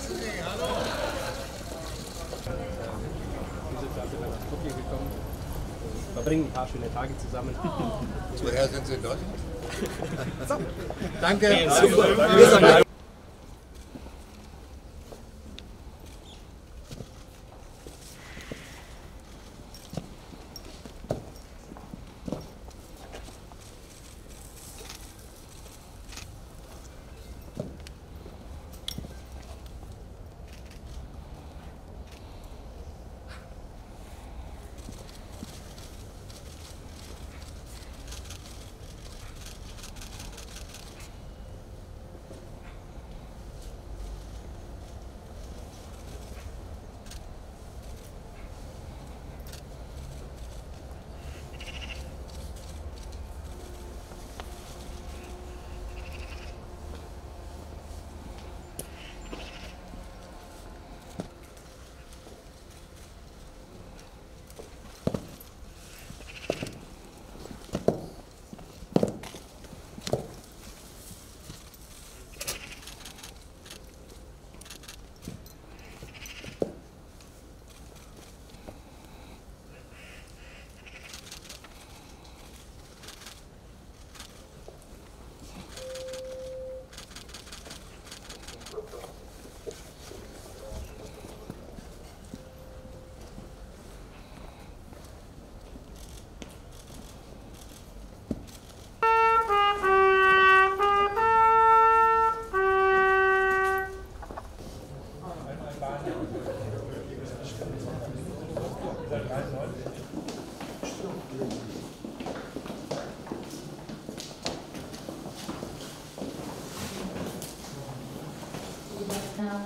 Diese Klasse dann nach Skopje gekommen. Wir verbringen ein paar schöne Tage zusammen. Woher sind Sie in Deutschland? So. Danke. Super.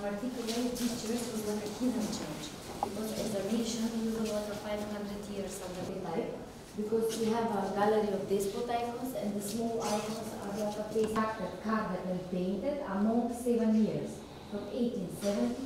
Particularly, this church was like a hidden church, because as a nation we will over 500 years under the life, because we have a gallery of despot icons, and the small icons are like a face carved and painted among 7 years, from 1870